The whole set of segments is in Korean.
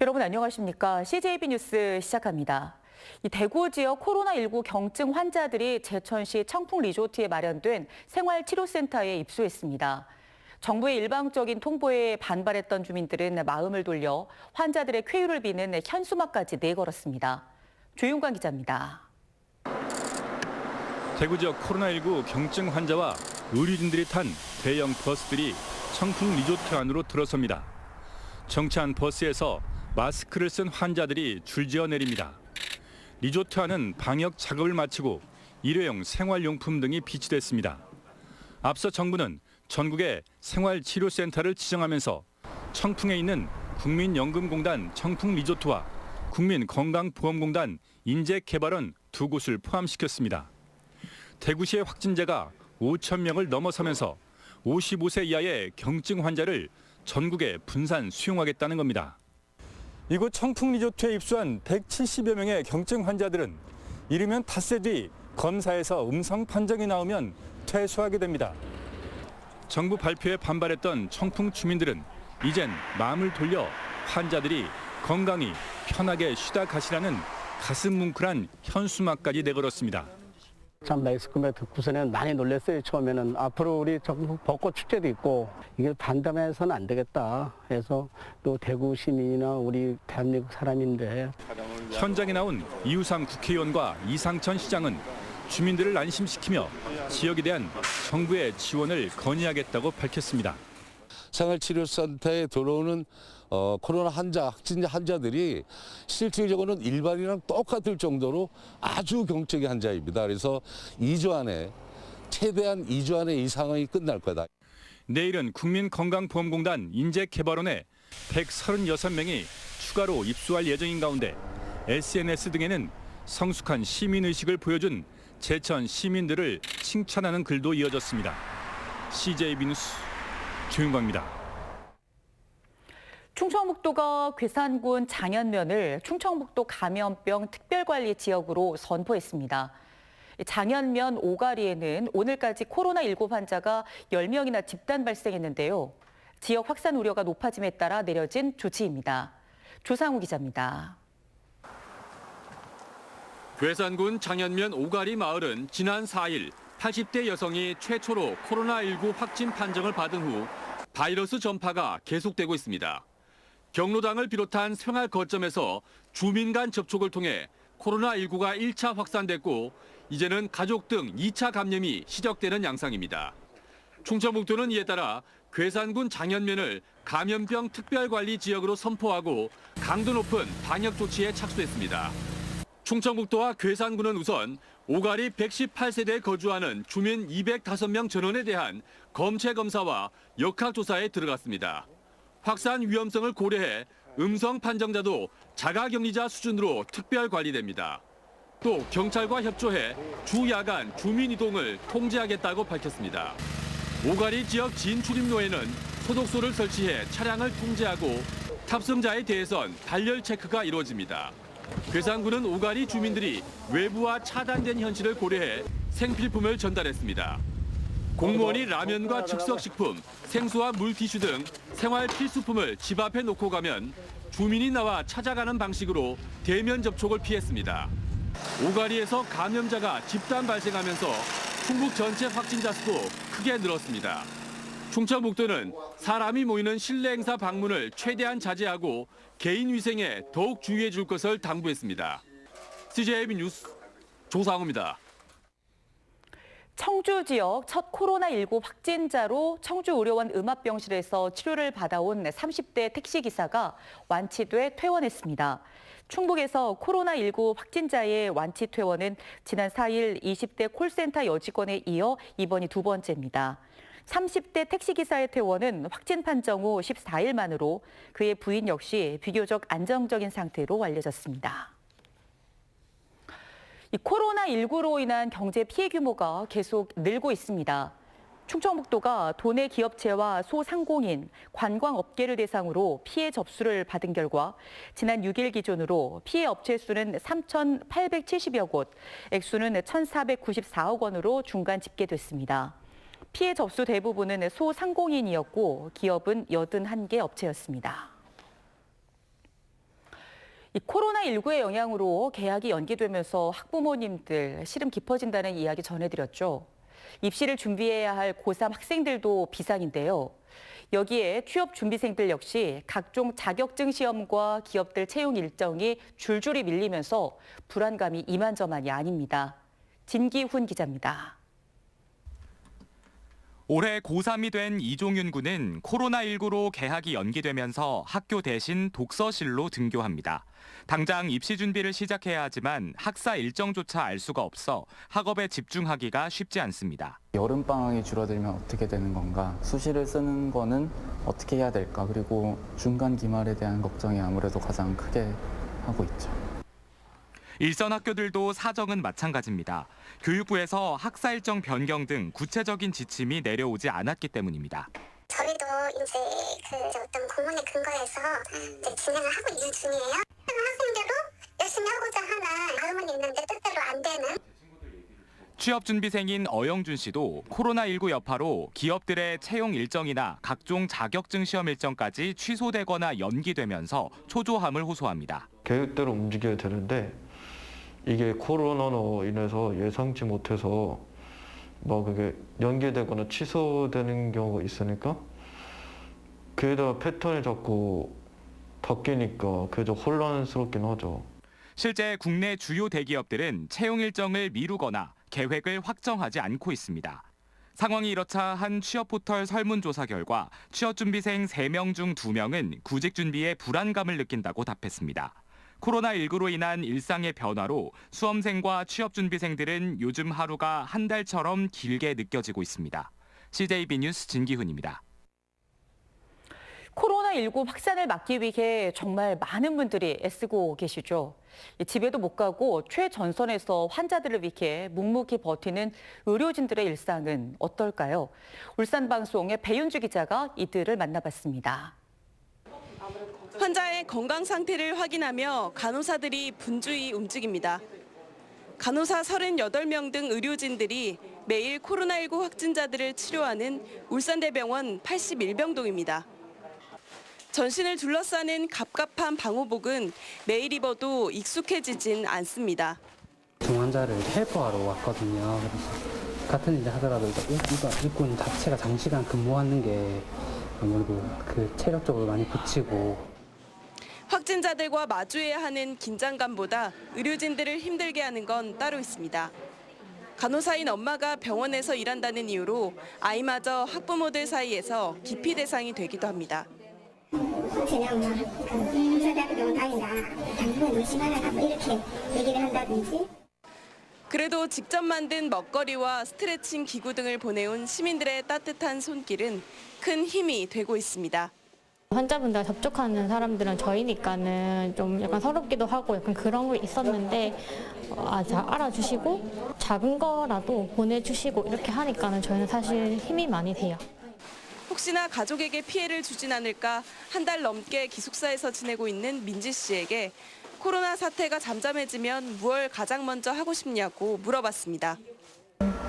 여러분 안녕하십니까? CJB 뉴스 시작합니다. 대구 지역 코로나19 경증 환자들이 제천시 청풍 리조트에 마련된 생활치료센터에 입소했습니다. 정부의 일방적인 통보에 반발했던 주민들은 마음을 돌려 환자들의 쾌유를 비는 현수막까지 내걸었습니다. 조윤관 기자입니다. 대구 지역 코로나19 경증 환자와 의료진들이 탄 대형 버스들이 청풍 리조트 안으로 들어섭니다. 정차한 버스에서 마스크를 쓴 환자들이 줄지어 내립니다. 리조트 안은 방역 작업을 마치고 일회용 생활용품 등이 비치됐습니다. 앞서 정부는 전국에 생활치료센터를 지정하면서 청풍에 있는 국민연금공단 청풍 리조트와 국민건강보험공단 인재개발원 두 곳을 포함시켰습니다. 대구시의 확진자가 5천 명을 넘어서면서 55세 이하의 경증 환자를 전국에 분산 수용하겠다는 겁니다. 이곳 청풍 리조트에 입소한 170여 명의 경증 환자들은 이르면 닷새 뒤 검사에서 음성 판정이 나오면 퇴소하게 됩니다. 정부 발표에 반발했던 청풍 주민들은 이젠 마음을 돌려 환자들이 건강히 편하게 쉬다 가시라는 가슴 뭉클한 현수막까지 내걸었습니다. 참 마스크만 듣고서는 많이 놀랐어요. 처음에는 앞으로 우리 전국 벚꽃 축제도 있고 이게 반담해서는 안 되겠다 해서 또 대구 시민이나 우리 대한민국 사람인데 현장에 나온 이우삼 국회의원과 이상천 시장은 주민들을 안심시키며 지역에 대한 정부의 지원을 건의하겠다고 밝혔습니다. 생활치료센터에 들어오는 코로나 확진자 환자들이 실질적으로는 일반이랑 똑같을 정도로 아주 경증의 환자입니다. 그래서 2주 안에 최대한 2주 안에 이 상황이 끝날 거다. 내일은 국민건강보험공단 인재개발원에 136명이 추가로 입소할 예정인 가운데 SNS 등에는 성숙한 시민의식을 보여준 제천 시민들을 칭찬하는 글도 이어졌습니다. CJB 뉴스 조윤광입니다. 충청북도가 괴산군 장현면을 충청북도 감염병 특별관리 지역으로 선포했습니다. 장현면 오가리에는 오늘까지 코로나19 환자가 10명이나 집단 발생했는데요. 지역 확산 우려가 높아짐에 따라 내려진 조치입니다. 조상우 기자입니다. 괴산군 장현면 오가리 마을은 지난 4일 80대 여성이 최초로 코로나19 확진 판정을 받은 후 바이러스 전파가 계속되고 있습니다. 경로당을 비롯한 생활 거점에서 주민 간 접촉을 통해 코로나19가 1차 확산됐고 이제는 가족 등 2차 감염이 시작되는 양상입니다. 충청북도는 이에 따라 괴산군 장현면을 감염병 특별관리 지역으로 선포하고 강도 높은 방역 조치에 착수했습니다. 충청북도와 괴산군은 우선 오가리 118세대에 거주하는 주민 205명 전원에 대한 검체 검사와 역학조사에 들어갔습니다. 확산 위험성을 고려해 음성 판정자도 자가격리자 수준으로 특별 관리됩니다. 또 경찰과 협조해 주 야간 주민 이동을 통제하겠다고 밝혔습니다. 오가리 지역 진출입로에는 소독소를 설치해 차량을 통제하고 탑승자에 대해선 발열 체크가 이루어집니다. 괴산군은 오가리 주민들이 외부와 차단된 현실을 고려해 생필품을 전달했습니다. 공무원이 라면과 즉석식품, 생수와 물티슈 등 생활 필수품을 집 앞에 놓고 가면 주민이 나와 찾아가는 방식으로 대면 접촉을 피했습니다. 오가리에서 감염자가 집단 발생하면서 충북 전체 확진자 수도 크게 늘었습니다. 충청북도는 사람이 모이는 실내 행사 방문을 최대한 자제하고 개인 위생에 더욱 주의해 줄 것을 당부했습니다. CJB 뉴스 조상우입니다. 청주 지역 첫 코로나19 확진자로 청주의료원 음압병실에서 치료를 받아온 30대 택시기사가 완치돼 퇴원했습니다. 충북에서 코로나19 확진자의 완치 퇴원은 지난 4일 20대 콜센터 여직원에 이어 이번이 두 번째입니다. 30대 택시기사의 퇴원은 확진 판정 후 14일 만으로 그의 부인 역시 비교적 안정적인 상태로 알려졌습니다. 코로나19로 인한 경제 피해 규모가 계속 늘고 있습니다. 충청북도가 도내 기업체와 소상공인, 관광업계를 대상으로 피해 접수를 받은 결과 지난 6일 기준으로 피해 업체 수는 3,870여 곳, 액수는 1,494억 원으로 중간 집계됐습니다. 피해 접수 대부분은 소상공인이었고 기업은 81개 업체였습니다. 이 코로나19의 영향으로 개학이 연기되면서 학부모님들 시름 깊어진다는 이야기 전해드렸죠. 입시를 준비해야 할 고3 학생들도 비상인데요. 여기에 취업 준비생들 역시 각종 자격증 시험과 기업들 채용 일정이 줄줄이 밀리면서 불안감이 이만저만이 아닙니다. 진기훈 기자입니다. 올해 고3이 된 이종윤 군은 코로나19로 개학이 연기되면서 학교 대신 독서실로 등교합니다. 당장 입시 준비를 시작해야 하지만 학사 일정조차 알 수가 없어 학업에 집중하기가 쉽지 않습니다. 여름방학이 줄어들면 어떻게 되는 건가? 수시를 쓰는 거는 어떻게 해야 될까? 그리고 중간 기말에 대한 걱정이 아무래도 가장 크게 하고 있죠. 일선 학교들도 사정은 마찬가지입니다. 교육부에서 학사 일정 변경 등 구체적인 지침이 내려오지 않았기 때문입니다. 저희도 이제 어떤 공문에 근거해서 이제 진행을 하고 있는 중이에요. 학생들도 열심히 하고자 하는 마음은 있는데 뜻대로 안 되는. 취업 준비생인 어영준 씨도 코로나19 여파로 기업들의 채용 일정이나 각종 자격증 시험 일정까지 취소되거나 연기되면서 초조함을 호소합니다. 계획대로 움직여야 되는데 이게 코로나로 인해서 예상치 못해서 그게 연기되거나 취소되는 경우가 있으니까 그에다가 패턴이 자꾸 바뀌니까 그게 좀 혼란스럽긴 하죠. 실제 국내 주요 대기업들은 채용 일정을 미루거나 계획을 확정하지 않고 있습니다. 상황이 이렇자 한 취업 포털 설문조사 결과 취업 준비생 3명 중 2명은 구직 준비에 불안감을 느낀다고 답했습니다. 코로나19로 인한 일상의 변화로 수험생과 취업 준비생들은 요즘 하루가 한 달처럼 길게 느껴지고 있습니다. CJB 뉴스 진기훈입니다. 코로나19 확산을 막기 위해 정말 많은 분들이 애쓰고 계시죠. 집에도 못 가고 최전선에서 환자들을 위해 묵묵히 버티는 의료진들의 일상은 어떨까요? 울산방송의 배윤주 기자가 이들을 만나봤습니다. 환자의 건강 상태를 확인하며 간호사들이 분주히 움직입니다. 간호사 38명 등 의료진들이 매일 코로나19 확진자들을 치료하는 울산대병원 81병동입니다. 전신을 둘러싸는 갑갑한 방호복은 매일 입어도 익숙해지진 않습니다. 중환자를 헬퍼하러 왔거든요. 그래서 같은 일 하더라도 이거 입고 있는 자체가 장시간 근무하는 게 아무래도 체력적으로 많이 붙이고. 확진자들과 마주해야 하는 긴장감보다 의료진들을 힘들게 하는 건 따로 있습니다. 간호사인 엄마가 병원에서 일한다는 이유로 아이마저 학부모들 사이에서 기피 대상이 되기도 합니다. 그냥 의사대학교 다닌다, 당분간 의심하다가 이렇게 얘기를 한다든지. 그래도 직접 만든 먹거리와 스트레칭 기구 등을 보내온 시민들의 따뜻한 손길은 큰 힘이 되고 있습니다. 환자분들 접촉하는 사람들은 저희니까는 좀 약간 서럽기도 하고 약간 그런 게 있었는데 알아주시고 작은 거라도 보내주시고 이렇게 하니까는 저희는 사실 힘이 많이 돼요. 혹시나 가족에게 피해를 주진 않을까 한 달 넘게 기숙사에서 지내고 있는 민지 씨에게 코로나 사태가 잠잠해지면 무얼 가장 먼저 하고 싶냐고 물어봤습니다.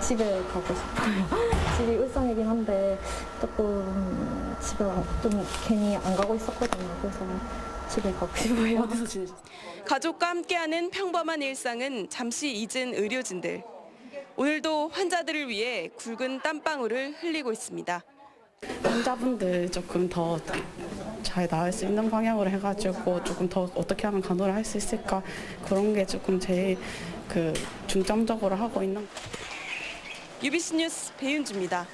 집에 가고 싶어요. 집이 울산이긴 한데 조금 집에 좀 괜히 안 가고 있었거든요. 그래서 집에 가고 싶어요. 어디서 지내셨어요? 가족과 함께하는 평범한 일상은 잠시 잊은 의료진들. 오늘도 환자들을 위해 굵은 땀방울을 흘리고 있습니다. 환자분들 조금 더 잘 나을 수 있는 방향으로 해가지고 조금 더 어떻게 하면 간호를 할 수 있을까, 그런 게 조금 제일 중점적으로 하고 있는. UBC 뉴스 배윤주입니다.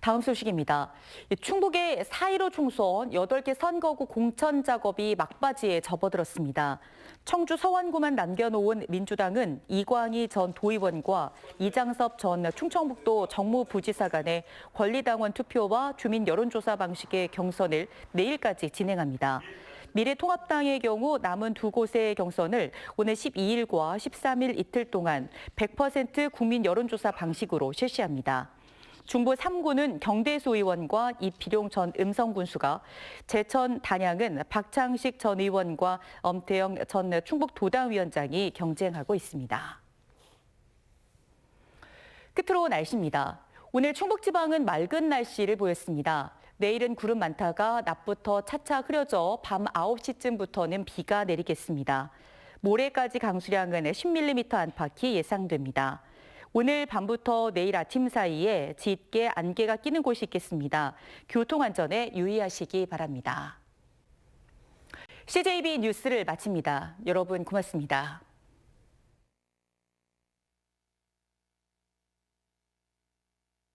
다음 소식입니다. 충북의 4.15 총선 8개 선거구 공천 작업이 막바지에 접어들었습니다. 청주 서원구만 남겨놓은 민주당은 이광희 전 도의원과 이장섭 전 충청북도 정무부지사 간의 권리당원 투표와 주민 여론조사 방식의 경선을 내일까지 진행합니다. 미래통합당의 경우 남은 2곳의 경선을 오늘 12일과 13일 이틀 동안 100% 국민 여론조사 방식으로 실시합니다. 중부 3구는 경대수 의원과 이필용 전 음성군수가, 제천 단양은 박창식 전 의원과 엄태영 전 충북도당위원장이 경쟁하고 있습니다. 끝으로 날씨입니다. 오늘 충북지방은 맑은 날씨를 보였습니다. 내일은 구름 많다가 낮부터 차차 흐려져 밤 9시쯤부터는 비가 내리겠습니다. 모레까지 강수량은 10mm 안팎이 예상됩니다. 오늘 밤부터 내일 아침 사이에 짙게 안개가 끼는 곳이 있겠습니다. 교통안전에 유의하시기 바랍니다. CJB 뉴스를 마칩니다. 여러분 고맙습니다.